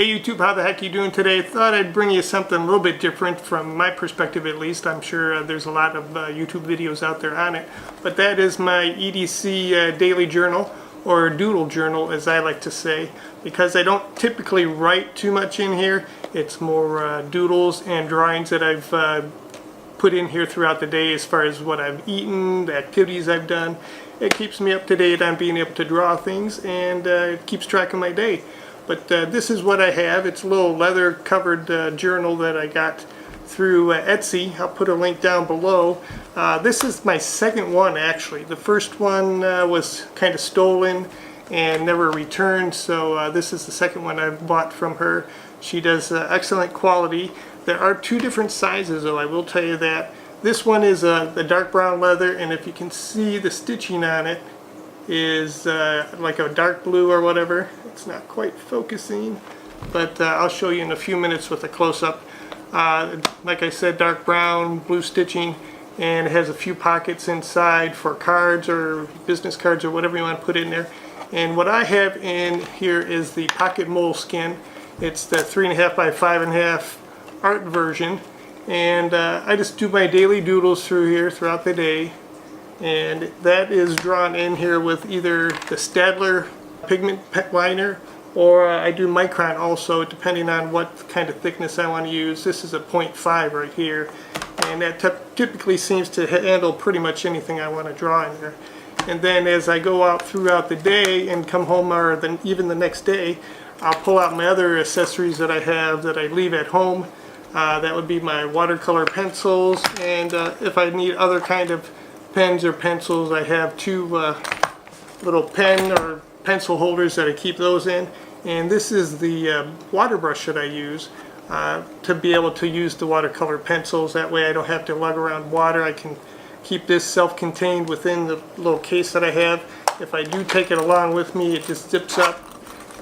Hey YouTube, how the heck you doing today? Thought I'd bring you something a little bit different from my perspective at least. I'm sure there's a lot of YouTube videos out there on it. But that is my EDC daily journal, or doodle journal as I like to say, because I don't typically write too much in here. It's more doodles and drawings that I've put in here throughout the day as far as what I've eaten, the activities I've done. It keeps me up to date on being able to draw things, and it keeps track of my day. But this is what I have. It's a little leather covered journal that I got through Etsy. I'll put a link down below. This is my second one actually. The first one was kind of stolen and never returned, so this is the second one I've bought from her. She does excellent quality. There are two different sizes though, I will tell you that. This one is the dark brown leather, and if you can see the stitching on it is like a dark blue or whatever. It's not quite focusing, but I'll show you in a few minutes with a close-up. Like I said, dark brown, blue stitching, and it has a few pockets inside for cards or business cards or whatever you want to put in there. And what I have in here is the pocket moleskin. It's the 3.5 by 5.5 art version, and I just do my daily doodles through here throughout the day. And that is drawn in here with either the Stadler pigment liner, or I do micron also, depending on what kind of thickness I want to use. This is a 0.5 right here, and that typically seems to handle pretty much anything I want to draw in there. And then as I go out throughout the day and come home, or even the next day, I'll pull out my other accessories that I have that I leave at home. That would be my watercolor pencils, and if I need other kind of pens or pencils, I have two little pen or pencil holders that I keep those in. And this is the water brush that I use to be able to use the watercolor pencils. That way I don't have to lug around water. I can keep this self-contained within the little case that I have. If I do take it along with me, it just zips up.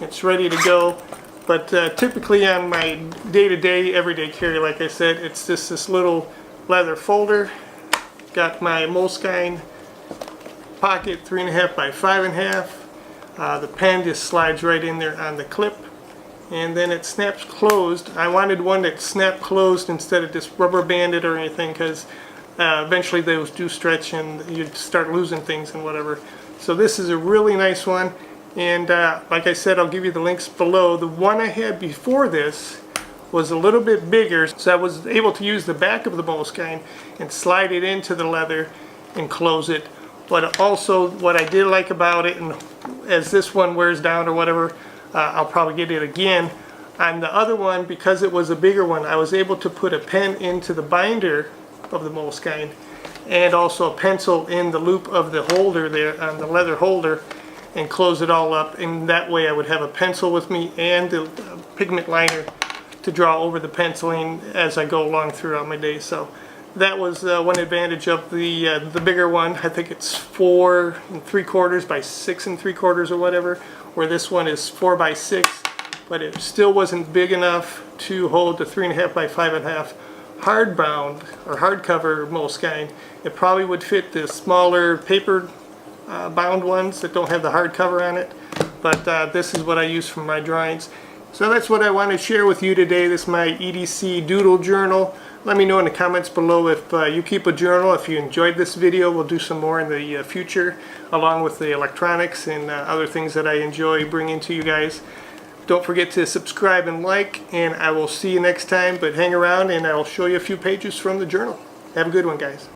It's ready to go. But typically on my day-to-day, everyday carry, like I said, it's just this little leather folder. Got my moleskine pocket, 3.5 by 5.5. The pen just slides right in there on the clip, and then it snaps closed. I wanted one that snapped closed instead of just rubber banded or anything, because eventually those do stretch and you start losing things and whatever. So this is a really nice one, and like I said, I'll give you the links below. The one I had before this was a little bit bigger, so I was able to use the back of the moleskine and slide it into the leather and close it. But also what I did like about it, and as this one wears down or whatever, I'll probably get it again. On the other one, because it was a bigger one, I was able to put a pen into the binder of the moleskine, and also a pencil in the loop of the holder there, on the leather holder, and close it all up. And that way I would have a pencil with me and the pigment liner to draw over the penciling as I go along throughout my day. So that was one advantage of the bigger one. I think it's 4 3/4 by 6 3/4 or whatever, where this one is 4 by 6, but it still wasn't big enough to hold the 3.5 by 5.5 hardbound or hardcover moleskine. It probably would fit the smaller paper bound ones that don't have the hardcover on it, but this is what I use for my drawings. So that's what I want to share with you today. This is my EDC Doodle Journal. Let me know in the comments below if you keep a journal. If you enjoyed this video, we'll do some more in the future, along with the electronics and other things that I enjoy bringing to you guys. Don't forget to subscribe and like, and I will see you next time. But hang around and I'll show you a few pages from the journal. Have a good one, guys.